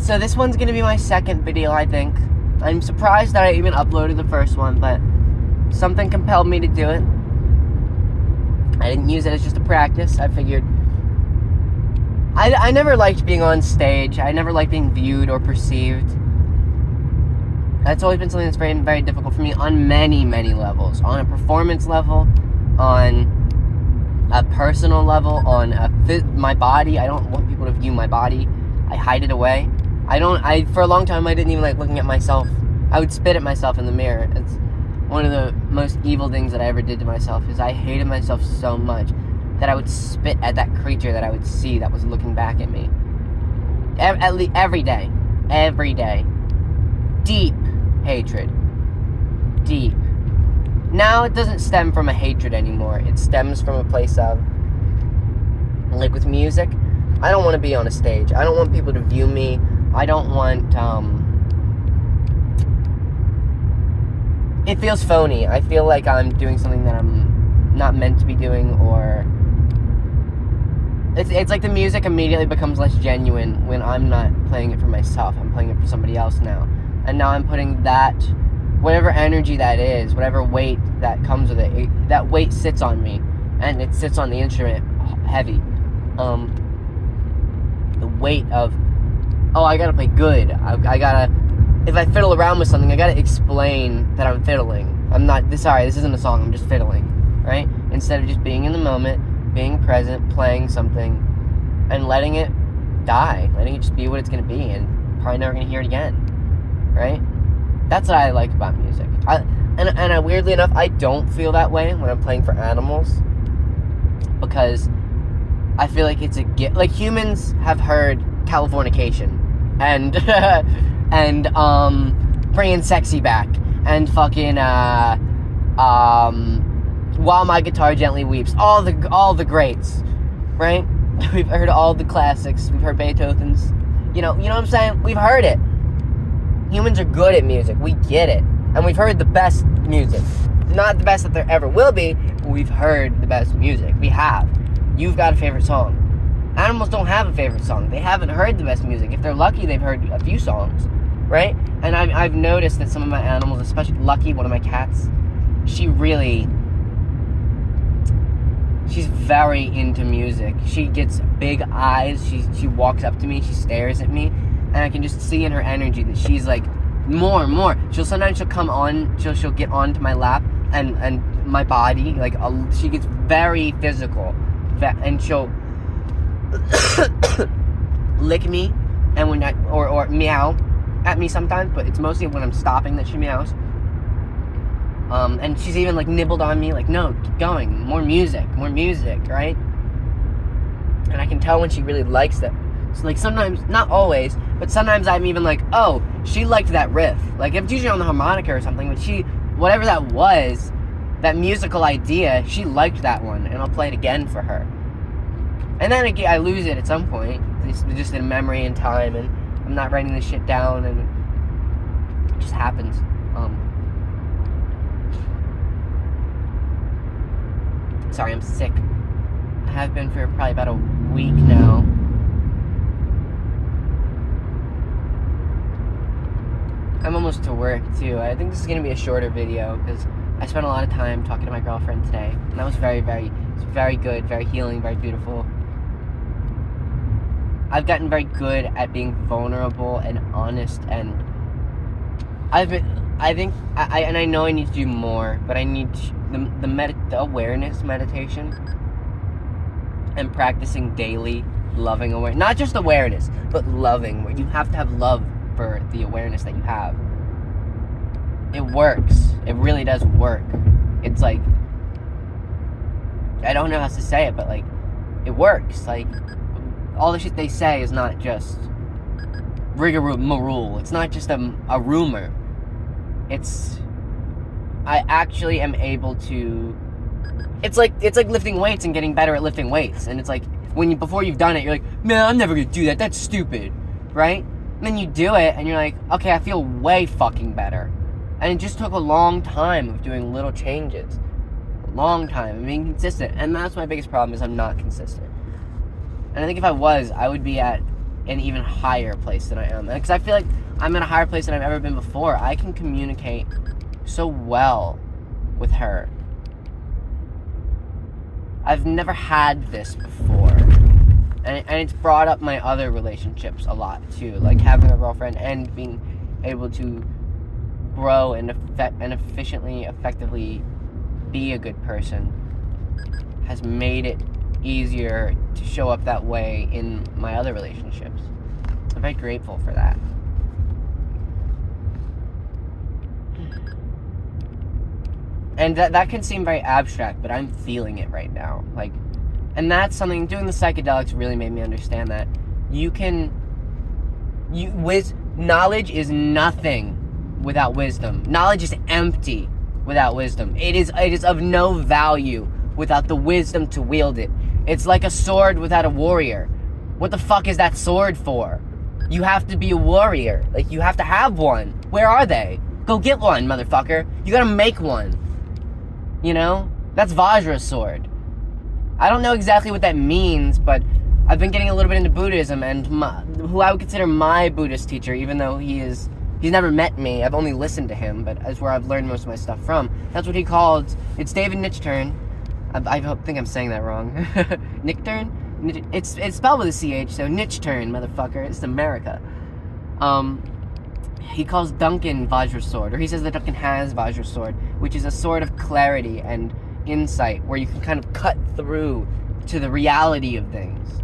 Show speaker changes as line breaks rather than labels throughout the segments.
So this one's gonna be my second video, I think. I'm surprised that I even uploaded the first one, but something compelled me to do it. I didn't use it as just a practice. I figured I never liked being on stage. I never liked being viewed or perceived. That's always been something that's very, very difficult for me on many, many levels. On a performance level, on a personal level, on my body. I don't want people to view my body. I hide it away. For a long time, I didn't even like looking at myself. I would spit at myself in the mirror. It's one of the most evil things that I ever did to myself, is I hated myself so much that I would spit at that creature that I would see that was looking back at me. Every day. Every day. Deep hatred. Deep. Now it doesn't stem from a hatred anymore. It stems from a place of, like with music, I don't want to be on a stage. I don't want people to view me. I don't want, it feels phony. I feel like I'm doing something that I'm not meant to be doing, or it's like the music immediately becomes less genuine when I'm not playing it for myself. I'm playing it for somebody else now. And now I'm putting that, whatever energy that is, whatever weight that comes with it, that weight sits on me, and it sits on the instrument heavy. The weight of, oh, I gotta play good. I gotta, if I fiddle around with something, I gotta explain that I'm fiddling. I'm not, sorry, this isn't a song, I'm just fiddling, right? Instead of just being in the moment, being present, playing something, and letting it die, letting it just be what it's gonna be, and probably never gonna hear it again, right? That's what I like about music. And weirdly enough, I don't feel that way when I'm playing for animals, because I feel like it's a gift. Like, humans have heard Californication, and and bringing sexy back, and fucking While My Guitar Gently Weeps, all the greats, right? We've heard all the classics. We've heard Beethoven's. You know what I'm saying? We've heard it. Humans are good at music. We get it, and we've heard the best music. Not the best that there ever will be, but we've heard the best music. We have. You've got a favorite song. Animals don't have a favorite song. They haven't heard the best music. If they're lucky, they've heard a few songs, right? And I've noticed that some of my animals, especially Lucky, one of my cats, she's very into music. She gets big eyes. She walks up to me. She stares at me, and I can just see in her energy that she's like more and more. Sometimes she'll come on. She'll get onto my lap and my body. Like she gets very physical, and she'll lick me, and when or meow at me sometimes, but it's mostly when I'm stopping that she meows. And she's even like nibbled on me, like, no, keep going, more music, right? And I can tell when she really likes that. So like sometimes, not always, but sometimes I'm even like, oh, she liked that riff. Like, if it's usually on the harmonica or something, but whatever that was, that musical idea, she liked that one, and I'll play it again for her. And then again, I lose it at some point, just in memory and time, and I'm not writing this shit down, and it just happens. Sorry, I'm sick. I have been for probably about a week now. I'm almost to work, too. I think this is going to be a shorter video, because I spent a lot of time talking to my girlfriend today, and that was very, very, very good, very healing, very beautiful. I've gotten very good at being vulnerable and honest, and I know I need to do more, but I need the awareness meditation and practicing daily loving awareness. Not just awareness, but loving, where you have to have love for the awareness that you have. It works. It really does work. It's like, I don't know how to say it, but like, it works. Like, all the shit they say is not just rigmarole. It's not just a rumor. I actually am able to. It's like lifting weights and getting better at lifting weights. And it's like before you've done it, you're like, man, I'm never gonna do that. That's stupid, right? And then you do it, and you're like, okay, I feel way fucking better. And it just took a long time of doing little changes, a long time, and being consistent. And that's my biggest problem, is I'm not consistent. And I think if I was, I would be at an even higher place than I am. Because I feel like I'm in a higher place than I've ever been before. I can communicate so well with her. I've never had this before. And it's brought up my other relationships a lot, too. Like, having a girlfriend and being able to grow and efficiently, effectively be a good person has made it easier to show up that way in my other relationships. I'm very grateful for that. And that can seem very abstract, but I'm feeling it right now. Like, and that's something, doing the psychedelics really made me understand that knowledge is nothing without wisdom. Knowledge is empty without wisdom. It is of no value without the wisdom to wield it. It's like a sword without a warrior. What the fuck is that sword for? You have to be a warrior. Like, you have to have one. Where are they? Go get one, motherfucker. You gotta make one. You know? That's Vajra's sword. I don't know exactly what that means, but I've been getting a little bit into Buddhism, and who I would consider my Buddhist teacher, even though he's never met me, I've only listened to him, but that's where I've learned most of my stuff from. That's what he called, it's David Nichtern. I think I'm saying that wrong. Nichtern? It's spelled with a CH, so Nichtern, motherfucker. It's America. He calls Duncan Vajra's sword, or he says that Duncan has Vajra's sword, which is a sword of clarity and insight, where you can kind of cut through to the reality of things.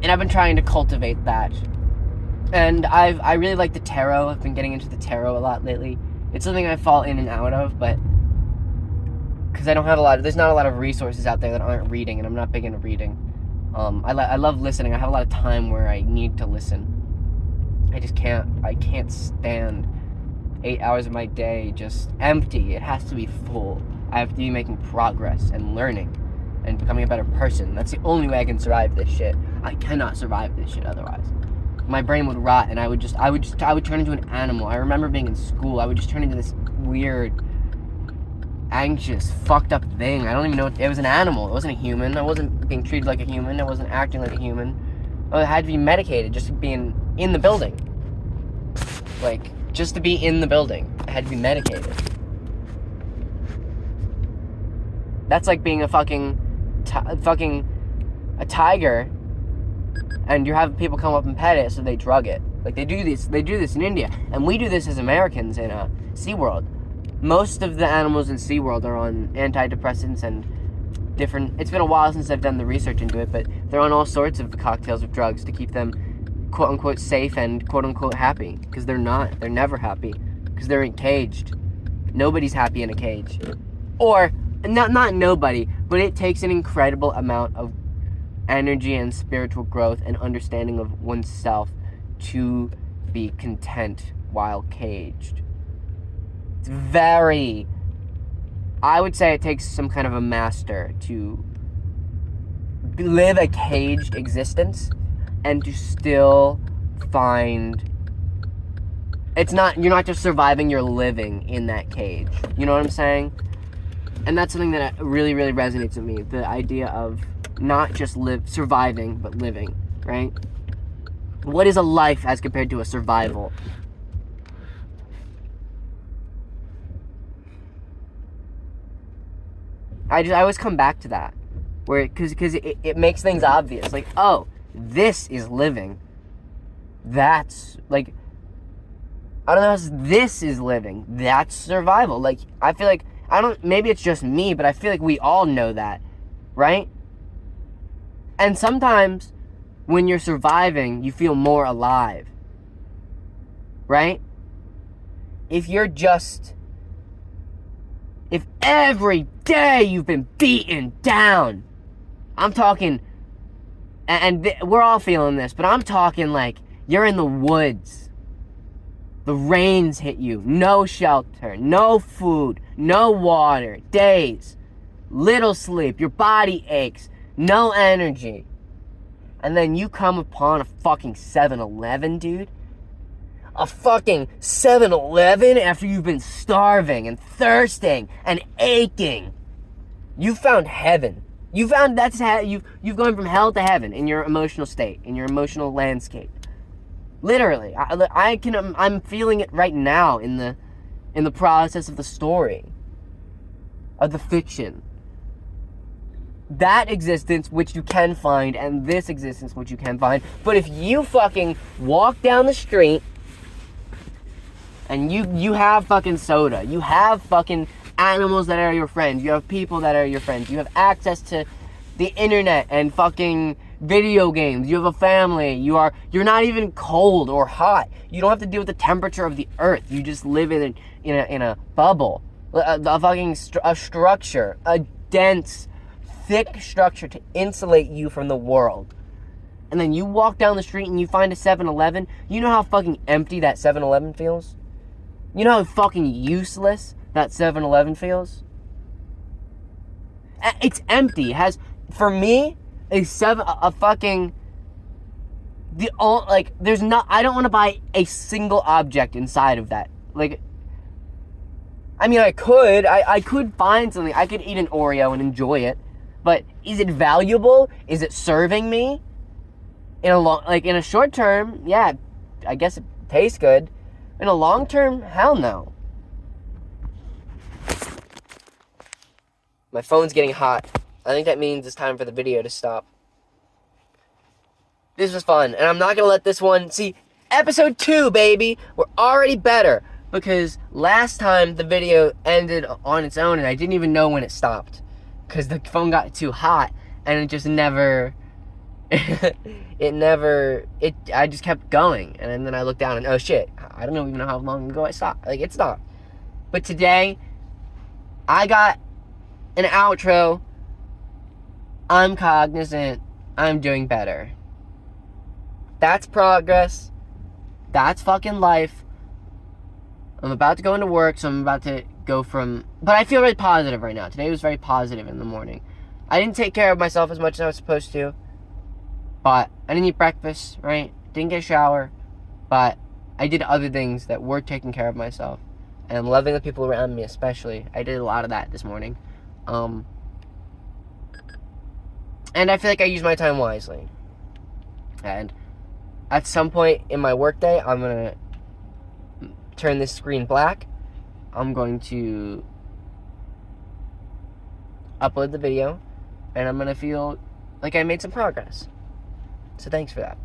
And I've been trying to cultivate that. And I really like the tarot. I've been getting into the tarot a lot lately. It's something I fall in and out of, but because I don't have there's not a lot of resources out there that aren't reading, and I'm not big into reading. I love listening. I have a lot of time where I need to listen. I can't stand 8 hours of my day just empty. It has to be full. I have to be making progress and learning and becoming a better person. That's the only way I can survive this shit. I cannot survive this shit otherwise. My brain would rot, and I would turn into an animal. I remember being in school. I would just turn into this weird, anxious, fucked up thing. I don't even know it was an animal. It wasn't a human. I wasn't being treated like a human. I wasn't acting like a human. I had to be medicated just to be in the building. Like, just to be in the building. I had to be medicated. That's like being a fucking a tiger, and you have people come up and pet it, so they drug it. Like, they do this in India, and we do this as Americans in SeaWorld. Most of the animals in SeaWorld are on antidepressants and different... It's been a while since I've done the research into it, but they're on all sorts of cocktails of drugs to keep them quote-unquote safe and quote-unquote happy. Because they're not. They're never happy. Because they're caged. Nobody's happy in a cage. Or, not nobody, but it takes an incredible amount of energy and spiritual growth and understanding of oneself to be content while caged. It's very... I would say it takes some kind of a master to live a caged existence and to still find... You're not just surviving, you're living in that cage. You know what I'm saying? And that's something that really, really resonates with me. The idea of not just surviving, but living, right? What is a life as compared to a survival? I always come back to that, because it makes things obvious. Like, oh, this is living. That's, like, I don't know how this is living. That's survival. Like, I feel like, maybe it's just me, but I feel like we all know that, right? And sometimes, when you're surviving, you feel more alive, right? If every day you've been beaten down, I'm talking, we're all feeling this, but I'm talking like you're in the woods. The rains hit you, no shelter, no food, no water, days, little sleep, your body aches, no energy. And then you come upon a fucking 7-Eleven, dude. A fucking 7-Eleven after you've been starving and thirsting and aching. You found heaven. You found you've gone from hell to heaven in your emotional state, in your emotional landscape. Literally, I'm feeling it right now in the process of the story, of the fiction. That existence which you can find, and this existence which you can find. But if you fucking walk down the street and you have fucking soda, you have fucking animals that are your friends, you have people that are your friends, you have access to the internet and fucking video games, you have a family, you're not even cold or hot, you don't have to deal with the temperature of the earth, you just live in a bubble, a structure, a dense, thick structure to insulate you from the world. And then you walk down the street and you find a 7-Eleven. You know how fucking empty that 7-Eleven feels? You know how fucking useless that 7-Eleven feels? It's empty. It has, for me, there's not, I don't want to buy a single object inside of that. Like, I mean, I could find something. I could eat an Oreo and enjoy it. But is it valuable? Is it serving me? In a short term, yeah, I guess it tastes good. In a long term, hell no. My phone's getting hot. I think that means it's time for the video to stop. This was fun, and I'm not gonna let this one, see, episode 2, baby, we're already better, because last time the video ended on its own, and I didn't even know when it stopped, because the phone got too hot, and it just never, I just kept going, and then I looked down, and oh shit, I don't even know how long ago it stopped, it stopped. But today, I got an outro. I'm cognizant, I'm doing better. That's progress. That's fucking life. I'm about to go into work, so I'm about to go from... But I feel very positive right now. Today was very positive in the morning. I didn't take care of myself as much as I was supposed to. But I didn't eat breakfast, right? Didn't get a shower. But I did other things that were taking care of myself. And I'm loving the people around me, especially. I did a lot of that this morning. And I feel like I use my time wisely. And at some point in my workday, I'm going to turn this screen black. I'm going to upload the video. And I'm going to feel like I made some progress. So thanks for that.